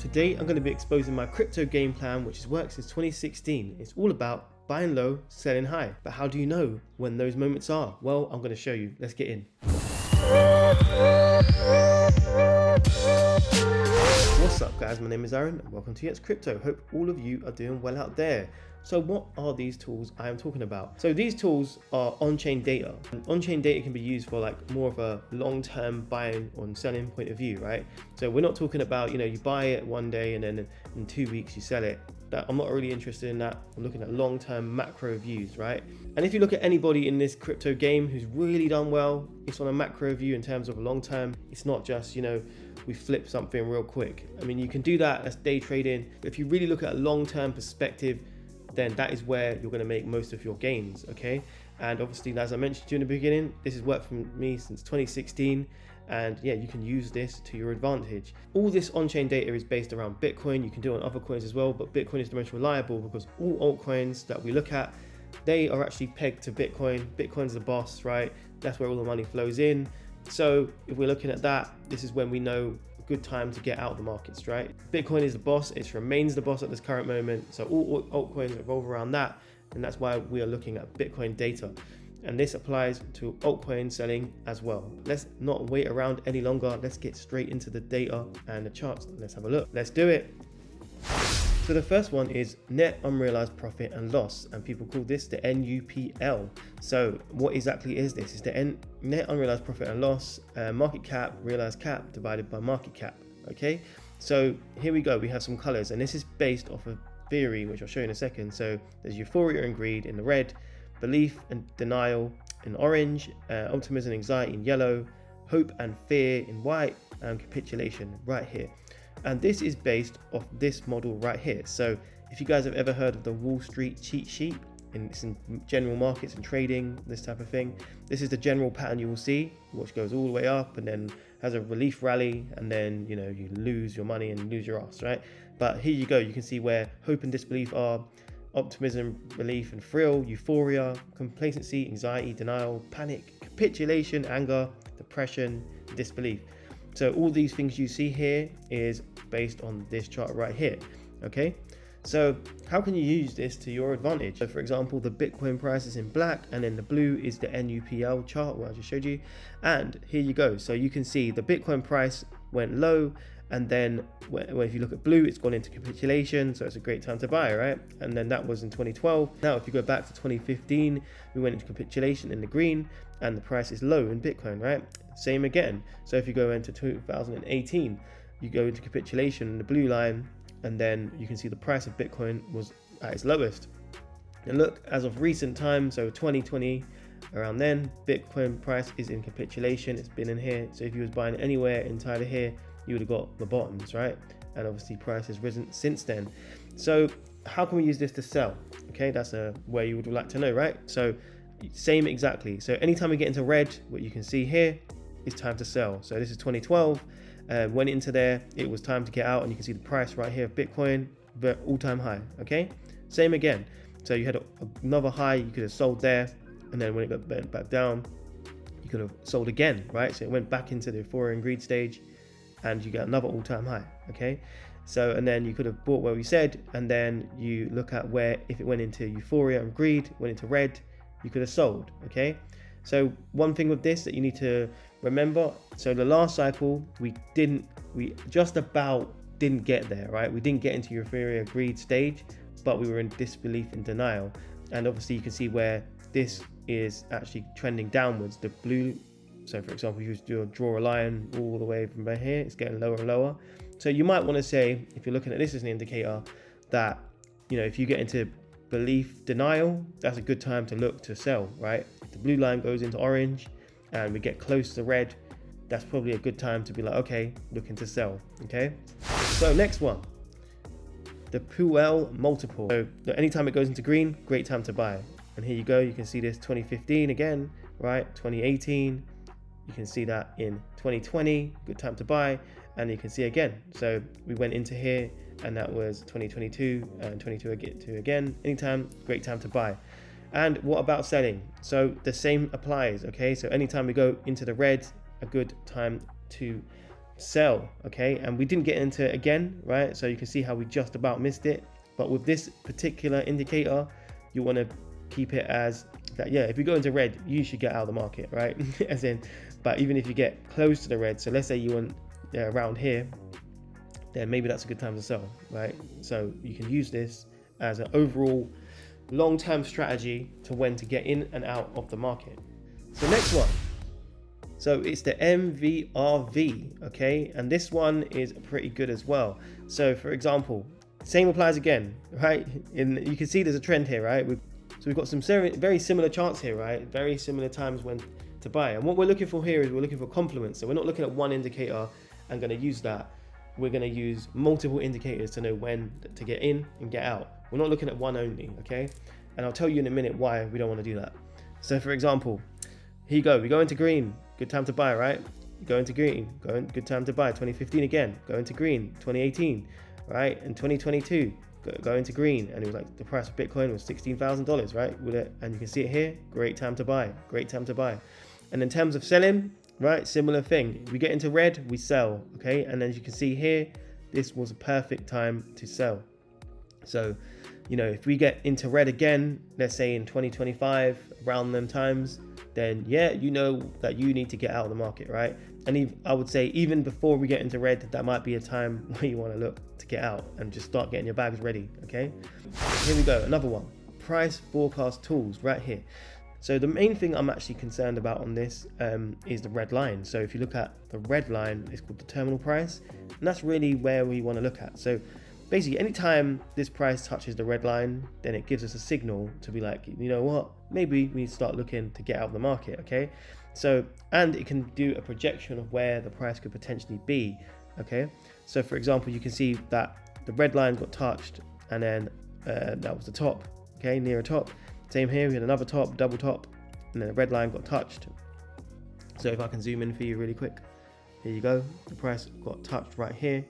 Today I'm going to be exposing my crypto game plan, which has worked since 2016. It's all about buying low, selling high. But how do you know when those moments are? Well, I'm going to show you. Let's get in. What's up guys, my name is Aaron and welcome to It's Crypto. Hope all of you are doing well out there. So what are these tools I am talking about? So these tools are on-chain data. On-chain data can be used for like more of a long-term buying or selling point of view, right? So we're not talking about, you buy it one day and then in 2 weeks you sell it. I'm not really interested in that. I'm looking at long-term macro views, right? And if you look at anybody in this crypto game who's really done well, it's on a macro view in terms of a long term. It's not just, we flip something real quick. I mean, you can do that as day trading. But if you really look at a long-term perspective, then that is where you're going to make most of your gains, okay? And obviously, as I mentioned to you in the beginning, this has worked for me since 2016. And yeah, you can use this to your advantage. All this on-chain data is based around Bitcoin. You can do it on other coins as well, but Bitcoin is the most reliable because all altcoins that we look at, they are actually pegged to Bitcoin. Bitcoin's the boss, right? That's where all the money flows in. So if we're looking at that, this is when we know a good time to get out of the markets, right? Bitcoin is the boss. It remains the boss at this current moment. So all altcoins revolve around that. And that's why we are looking at Bitcoin data. And this applies to altcoin selling as well. Let's not wait around any longer. Let's get straight into the data and the charts. Let's have a look. Let's do it. So the first one is net unrealized profit and loss, and people call this the NUPL. So what exactly is this? It's the net unrealized profit and loss, market cap, realized cap divided by market cap. Okay, so here we go. We have some colors, and this is based off of theory, which I'll show you in a second. So there's euphoria and greed in the red, belief and denial in orange, optimism and anxiety in yellow, hope and fear in white, and capitulation right here. And this is based off this model right here. So if you guys have ever heard of the Wall Street cheat sheet, it's in general markets and trading, this type of thing, this is the general pattern you will see, which goes all the way up and then has a relief rally, and then you lose your money and lose your ass, right? But here you go, you can see where hope and disbelief are, optimism, relief and thrill, euphoria, complacency, anxiety, denial, panic, capitulation, anger, depression, disbelief. So all these things you see here is based on this chart right here, okay? So how can you use this to your advantage? So for example, the Bitcoin price is in black, and then the blue is the NUPL chart, what I just showed you. And here you go. So you can see the Bitcoin price went low, and then if you look at blue, it's gone into capitulation, so it's a great time to buy, right? And then that was in 2012. Now, if you go back to 2015, we went into capitulation in the green, and the price is low in Bitcoin, right? Same again. So if you go into 2018, you go into capitulation in the blue line, and then you can see the price of Bitcoin was at its lowest. And look, as of recent time, so 2020, around then, Bitcoin price is in capitulation. It's been in here. So if you was buying anywhere inside of here, you would have got the bottoms, right? And obviously price has risen since then. So how can we use this to sell? Okay, that's where you would like to know, right? So same exactly. So anytime we get into red, what you can see here is time to sell. So this is 2012, went into there, it was time to get out, and you can see the price right here of Bitcoin, but all-time high, okay? Same again. So you had another high, you could have sold there, and then when it got bent back down, you could have sold again, right? So it went back into the euphoria and greed stage, and you get another all-time high, okay? So, and then you could have bought where we said, and then you look at where, if it went into euphoria and greed, went into red, you could have sold, okay? So one thing with this that you need to remember, so the last cycle, we just about didn't get there, right? We didn't get into euphoria greed stage, but we were in disbelief and denial. And obviously you can see where this is actually trending downwards, the blue. So for example, you draw a line all the way from here, it's getting lower and lower. So you might want to say, if you're looking at this as an indicator, that, if you get into belief denial, that's a good time to look to sell, right? If the blue line goes into orange and we get close to red, that's probably a good time to be like, okay, looking to sell, okay? So next one, the Puel multiple. So anytime it goes into green, great time to buy. And here you go, you can see this 2015 again, right? 2018, you can see that in 2020, good time to buy. And you can see again, so we went into here, and that was 2022 and 22 again. Anytime, great time to buy. And what about selling? So the same applies, okay? So anytime we go into the red, a good time to sell, okay? And we didn't get into it again, right? So you can see how we just about missed it. But with this particular indicator, you want to keep it as that, yeah, if you go into red, you should get out of the market, right? As in, but even if you get close to the red, so let's say you want around here, then maybe that's a good time to sell, right? So you can use this as an overall long-term strategy to when to get in and out of the market. So next one, so it's the MVRV, okay? And this one is pretty good as well. So for example, same applies again, right? You can see there's a trend here, right? So we've got some very similar charts here, right? Very similar times when to buy. And what we're looking for here is we're looking for complements. So we're not looking at one indicator and going to use that. We're going to use multiple indicators to know when to get in and get out. We're not looking at one only, okay? And I'll tell you in a minute why we don't want to do that. So for example, here you go. We go into green, good time to buy, right? Go into green, good time to buy. 2015 again, go into green. 2018, right? And 2022, go into green. And it was like the price of Bitcoin was $16,000, right? And you can see it here, great time to buy, great time to buy. And in terms of selling, right, similar thing. We get into red, we sell, okay? And as you can see here, this was a perfect time to sell. So, you know, if we get into red again, let's say in 2025, around them times, then yeah, you know that you need to get out of the market, right? And I would say even before we get into red, that might be a time where you want to look to get out and just start getting your bags ready, okay? Here we go, another one. Price forecast tools right here. So the main thing I'm actually concerned about on this is the red line. So if you look at the red line, it's called the terminal price, and that's really where we want to look at. So basically, anytime this price touches the red line, then it gives us a signal to be like, you know what, maybe we start looking to get out of the market, okay? So, and it can do a projection of where the price could potentially be, okay? So for example, you can see that the red line got touched, and then that was the top, okay, near a top. Same here, we had another top, double top, and then the red line got touched. So if I can zoom in for you really quick, here you go, the price got touched right here,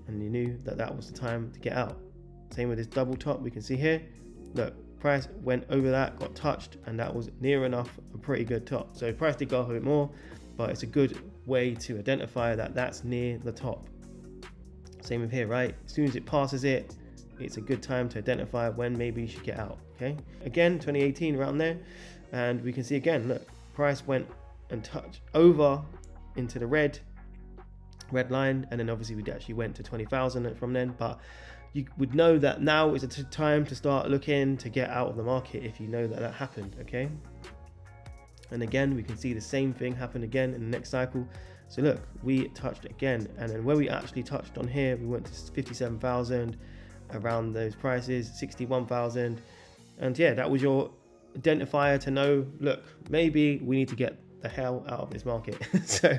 and you knew that that was the time to get out. Same with this double top, we can see here, look, price went over that, got touched, and that was near enough a pretty good top. So price did go up a bit more, but it's a good way to identify that that's near the top. Same with here, right? As soon as it passes it, it's a good time to identify when maybe you should get out, okay? Again, 2018 around there, and we can see again, look, price went and touched over into the red line, and then obviously we actually went to 20,000 from then, but you would know that now is a time to start looking to get out of the market if you know that that happened, okay? And again, we can see the same thing happen again in the next cycle. So look, we touched again, and then where we actually touched on here, we went to 57,000, around those prices, 61,000, and yeah, that was your identifier to know, look, maybe we need to get the hell out of this market. So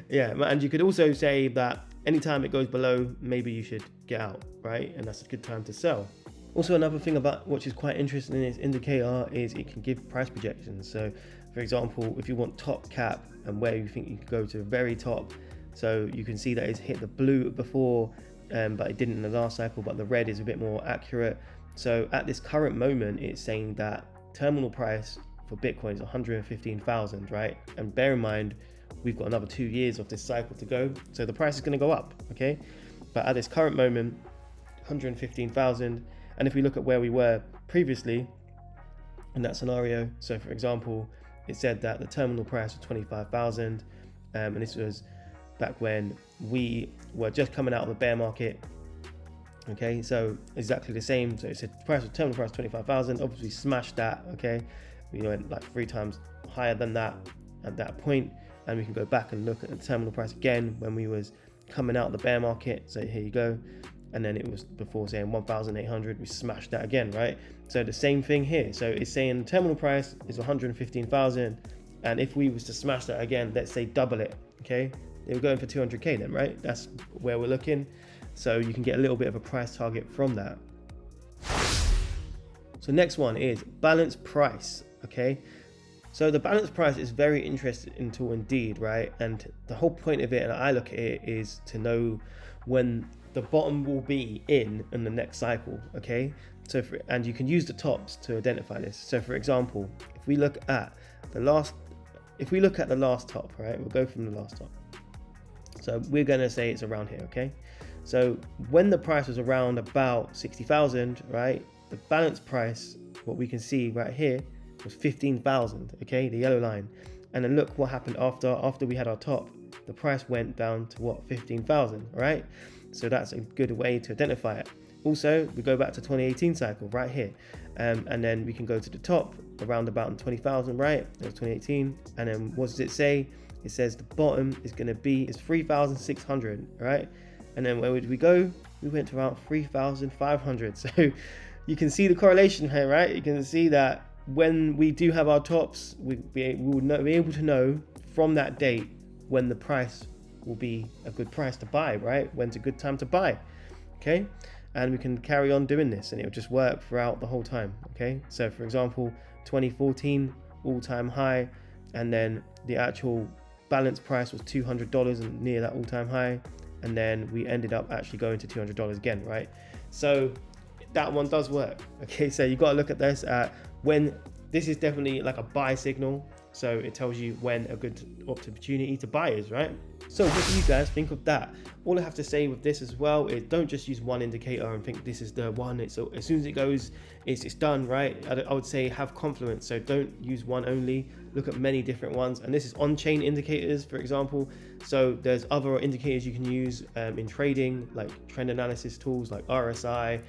yeah, and you could also say that anytime it goes below, maybe you should get out, right? And that's a good time to sell. Also, another thing about which is quite interesting in this indicator is it can give price projections. So for example, if you want top cap and where you think you could go to the very top, so you can see that it's hit the blue before, but it didn't in the last cycle, but the red is a bit more accurate. So at this current moment, it's saying that terminal price for Bitcoin is 115,000, right? And bear in mind, we've got another 2 years of this cycle to go, so the price is going to go up, okay? But at this current moment, 115,000, and if we look at where we were previously in that scenario, so for example, it said that the terminal price was 25,000, and this was back when we were just coming out of the bear market, okay? So exactly the same. So it said terminal price 25,000, obviously smashed that, okay? We went like 3 times higher than that at that point, and we can go back and look at the terminal price again when we was coming out of the bear market. So here you go, and then it was before saying 1,800, we smashed that again, right? So the same thing here. So it's saying the terminal price is 115,000, and if we was to smash that again, let's say double it, okay? They were going for 200k then, right? That's where we're looking. So you can get a little bit of a price target from that. So next one is balance price, okay? So the balance price is very interesting tool indeed, right? And the whole point of it, and I look at it, is to know when the bottom will be in the next cycle, okay? So and you can use the tops to identify this. So for example, if we look at the last top, right? We'll go from the last top. So we're going to say it's around here, okay? So when the price was around about 60,000, right, the balance price, what we can see right here, was 15,000, okay, the yellow line. And then look what happened after we had our top. The price went down to what, 15,000, right? So that's a good way to identify it. Also, we go back to 2018 cycle right here, and then we can go to the top around about 20,000, right? It was 2018, and then what does it say? It says the bottom is going to be 3,600, right? And then where would we go? We went to around 3,500. So you can see the correlation here, right? You can see that when we do have our tops, we will be able to know from that date when the price will be a good price to buy, right? When's a good time to buy, okay? And we can carry on doing this and it'll just work throughout the whole time, okay? So for example, 2014 all-time high, and then the actual balance price was $200 and near that all-time high, and then we ended up actually going to $200 again, right? So that one does work, okay? So you got to look at this at when this is definitely like a buy signal, so it tells you when a good opportunity to buy is, right? So what do you guys think of that? All I have to say with this as well is don't just use one indicator and think this is the one. So as soon as it goes, it's done, right? I would say have confluence. So don't use one only. Look at many different ones. And this is on-chain indicators, for example. So there's other indicators you can use in trading, like trend analysis tools like RSI,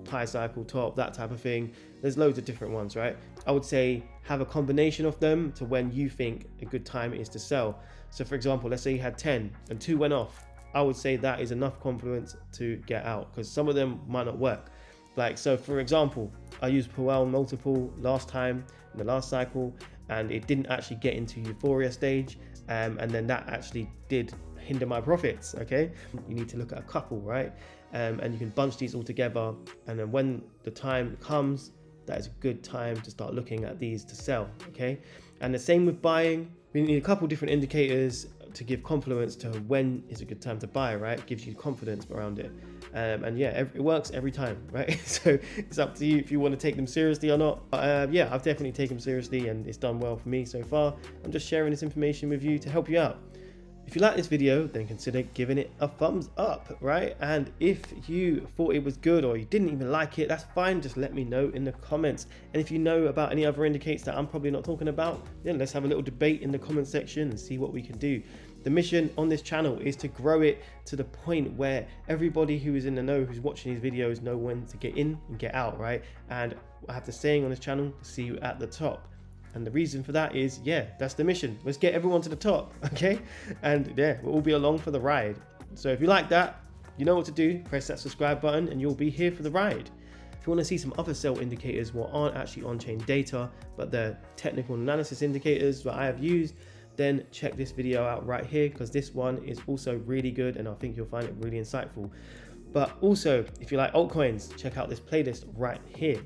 Pi Cycle Top, that type of thing. There's loads of different ones, right? I would say have a combination of them to when you think a good time is to sell. So for example, let's say you had 10 and 2 went off. I would say that is enough confluence to get out, because some of them might not work. Like, so for example, I used Powell multiple last time in the last cycle, and it didn't actually get into euphoria stage. And then that actually did hinder my profits, okay? You need to look at a couple, right? And you can bunch these all together. And then when the time comes, that is a good time to start looking at these to sell, okay? And the same with buying. We need a couple different indicators to give confluence to when is a good time to buy, right? It gives you confidence around it. And yeah, it works every time, right? So it's up to you if you want to take them seriously or not. Yeah, I've definitely taken them seriously and it's done well for me so far. I'm just sharing this information with you to help you out. If you like this video, then consider giving it a thumbs up, right? And if you thought it was good or you didn't even like it, that's fine. Just let me know in the comments. And if you know about any other indicators that I'm probably not talking about, then let's have a little debate in the comment section and see what we can do. The mission on this channel is to grow it to the point where everybody who is in the know, who's watching these videos, know when to get in and get out, right? And I have the saying on this channel, see you at the top. And the reason for that is, yeah, that's the mission. Let's get everyone to the top, okay? And yeah, we'll all be along for the ride. So if you like that, you know what to do. Press that subscribe button and you'll be here for the ride. If you want to see some other sell indicators what aren't actually on-chain data, but they're technical analysis indicators that I have used, then check this video out right here, because this one is also really good and I think you'll find it really insightful. But also, if you like altcoins, check out this playlist right here,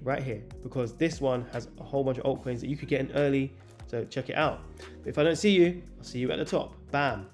because this one has a whole bunch of altcoins that you could get in early, so check it out. But if I don't see you, I'll see you at the top. Bam.